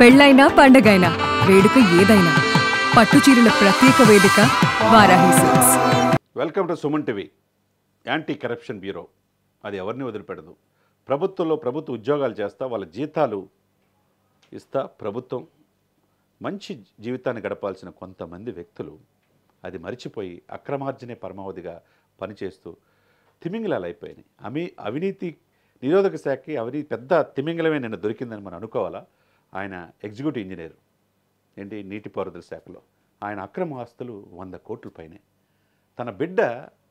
పెళ్ళైనా పండగైనా వేడుక ఏదైనా పట్టుచీరల ప్రత్యేక వేదిక Varahi silks. Welcome to Suman TV. Anti corruption bureau అది ఎవరిని వదిలిపెడదు. ప్రభుత్వంలో ప్రభుత్వ ఉద్యోగాలు చేస్తా వాళ్ళ జీతాలు ఇస్తా ప్రభుత్వం మంచి జీవితాన్ని గడపాల్సిన కొంతమంది వ్యక్తులు అది మరిచిపోయి అక్రమార్జనే పరమావధిగా పనిచేస్తూ తిమింగలాలు అయిపోయినాయి. అవినీతి నిరోధక శాఖకి అవినీతి పెద్ద తిమింగలమే నిన్న దొరికిందని మనం అనుకోవాలా. ఆయన ఎగ్జిక్యూటివ్ ఇంజనీర్ ఏంటి నీటిపారుదల శాఖలో ఆయన అక్రమ ఆస్తులు 100 కోట్ల పైనే. తన బిడ్డ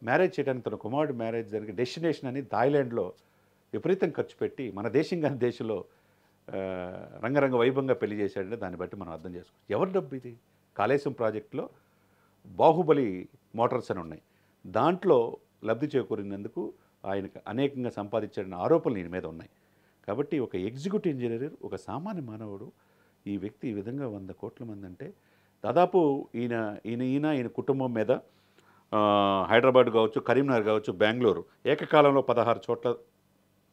మ్యారేజ్ చేయడానికి తన కుమారుడు మ్యారేజ్ జరిగే డెస్టినేషన్ అని థాయిలాండ్లో విపరీతం ఖర్చు పెట్టి మన దేశం కాని దేశంలో రంగరంగ వైభవంగా పెళ్లి చేశాడంటే దాన్ని బట్టి మనం అర్థం చేసుకోవచ్చు. ఎవరి డబ్బు ఇది? కాళేశ్వరం ప్రాజెక్టులో బాహుబలి మోటార్స్ అని ఉన్నాయి, దాంట్లో లబ్ధి చేకూరినందుకు ఆయనకు అనేకంగా సంపాదించాడన్న ఆరోపణలు ఈయన మీద ఉన్నాయి. కాబట్టి ఒక ఎగ్జిక్యూటివ్ ఇంజనీర్, ఒక సామాన్య మానవుడు, ఈ వ్యక్తి ఈ విధంగా 100 కోట్ల మంది అంటే దాదాపు ఈయన కుటుంబం మీద హైదరాబాద్ కావచ్చు, కరీంనగర్ కావచ్చు, బెంగళూరు ఏకకాలంలో 16 చోట్ల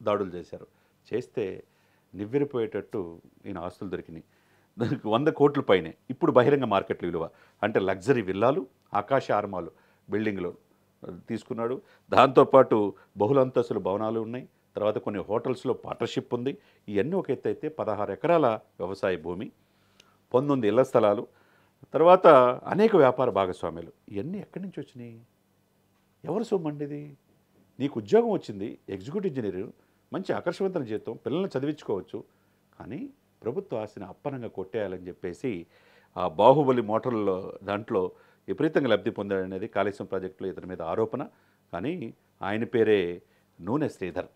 దాడులు చేశారు. చేస్తే నివ్వెరపోయేటట్టు ఈయన ఆస్తులు దొరికినాయి. దానికి 100 కోట్ల పైనే. ఇప్పుడు బహిరంగ మార్కెట్ల విలువ అంటే లగ్జరీ విల్లాలు, ఆకాశ ఆర్మాలు, బిల్డింగ్లు తీసుకున్నాడు. దాంతోపాటు బహుళంతస్తుల భవనాలు ఉన్నాయి. తర్వాత కొన్ని హోటల్స్లో పార్ట్నర్షిప్ ఉంది. ఇవన్నీ ఒక ఎత్తు అయితే 16 ఎకరాల వ్యవసాయ భూమి, 19 ఇళ్ల స్థలాలు, తర్వాత అనేక వ్యాపార భాగస్వామ్యాలు. ఇవన్నీ ఎక్కడి నుంచి వచ్చినాయి? ఎవరు సొమ్మండిది? నీకు ఉద్యోగం వచ్చింది, ఎగ్జిక్యూటివ్ ఇంజనీర్, మంచి ఆకర్షవంతమైన జీతం, పిల్లల్ని చదివించుకోవచ్చు. కానీ ప్రభుత్వ ఆస్తిని అప్పనంగా కొట్టేయాలని చెప్పేసి ఆ బాహుబలి మోటార్లో దాంట్లో విపరీతంగా లబ్ధి పొందాడనేది కాళేశ్వరం ప్రాజెక్టులో ఇతని మీద ఆరోపణ. కానీ ఆయన పేరే నూనె శ్రీధర్.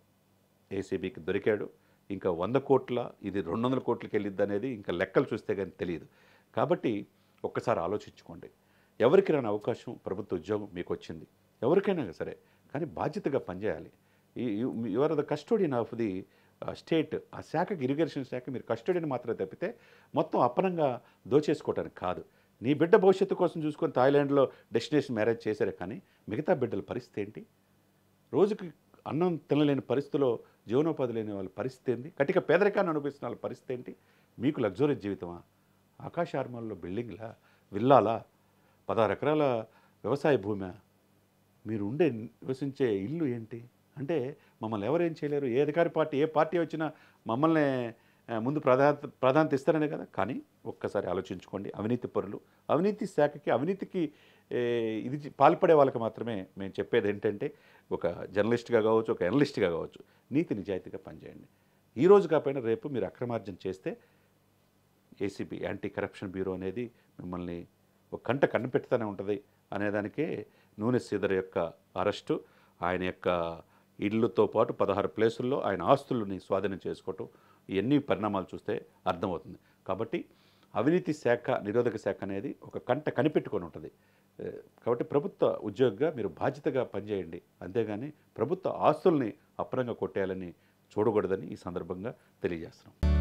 ఏసీబీకి దొరికాడు. ఇంకా 100 కోట్ల, ఇది 200 కోట్లకి వెళ్ళిద్ది అనేది ఇంకా లెక్కలు చూస్తే కానీ తెలియదు. కాబట్టి ఒక్కసారి ఆలోచించుకోండి. ఎవరికి రాని అవకాశం ప్రభుత్వ ఉద్యోగం మీకు వచ్చింది, ఎవరికైనా సరే, కానీ బాధ్యతగా పనిచేయాలి. Your the custodian of the state. ఆ శాఖకి, ఇరిగేషన్ శాఖ మీరు కస్టోడియన్ మాత్రమే తప్పితే మొత్తం అప్పనంగా దోచేసుకోవడానికి కాదు. నీ బిడ్డ భవిష్యత్తు కోసం చూసుకొని థాయిలాండ్లో డెస్టినేషన్ మ్యారేజ్ చేశారే, కానీ మిగతా బిడ్డల పరిస్థితి ఏంటి? రోజుకి అన్నం తినలేని పరిస్థితిలో జీవనోపాధి లేని వాళ్ళ పరిస్థితి ఏంటి? కటిక పేదరికాన్ని అనుభవిస్తున్న వాళ్ళ పరిస్థితి ఏంటి? మీకు లగ్జరీ జీవితమా? ఆకాశ ఆర్మాల్లో బిల్డింగ్లా, విల్లాలా, 16 ఎకరాల వ్యవసాయ భూమి, మీరు నివసించే ఇల్లు ఏంటి? అంటే మమ్మల్ని ఎవరేం చేయలేరు, ఏ అధికారి పార్టీ, ఏ పార్టీ వచ్చినా మమ్మల్ని ముందు ప్రాధాన్యత ఇస్తారనే కదా. కానీ ఒక్కసారి ఆలోచించుకోండి. అవినీతి పరులు, అవినీతి శాఖకి, అవినీతికి ఇది పాల్పడే వాళ్ళకి మాత్రమే మేము చెప్పేది ఏంటంటే, ఒక జర్నలిస్ట్గా కావచ్చు, ఒక ఎనలిస్ట్గా కావచ్చు, నీతి నిజాయితీగా పనిచేయండి. ఈరోజు కాకపోయినా రేపు మీరు అక్రమార్జన చేస్తే ఏసీబీ యాంటీ కరప్షన్ బ్యూరో అనేది మిమ్మల్ని ఒక కనిపెడుతూనే ఉంటుంది అనేదానికే నూనె శ్రీధర్ యొక్క అరెస్టు, ఆయన యొక్క ఇళ్లతో పాటు 16 ప్లేసుల్లో ఆయన ఆస్తులని స్వాధీనం చేసుకోవటం, ఇవన్నీ పరిణామాలు చూస్తే అర్థమవుతుంది. కాబట్టి అవినీతి శాఖ, నిరోధక శాఖ అనేది ఒక కనిపెట్టుకొని ఉంటుంది. కాబట్టి ప్రభుత్వ ఉద్యోగిగా మీరు బాధ్యతగా పనిచేయండి, అంతేగాని ప్రభుత్వ ఆస్తుల్ని అప్రంగా కొట్టేయాలని చూడకూడదని ఈ సందర్భంగా తెలియజేస్తున్నాం.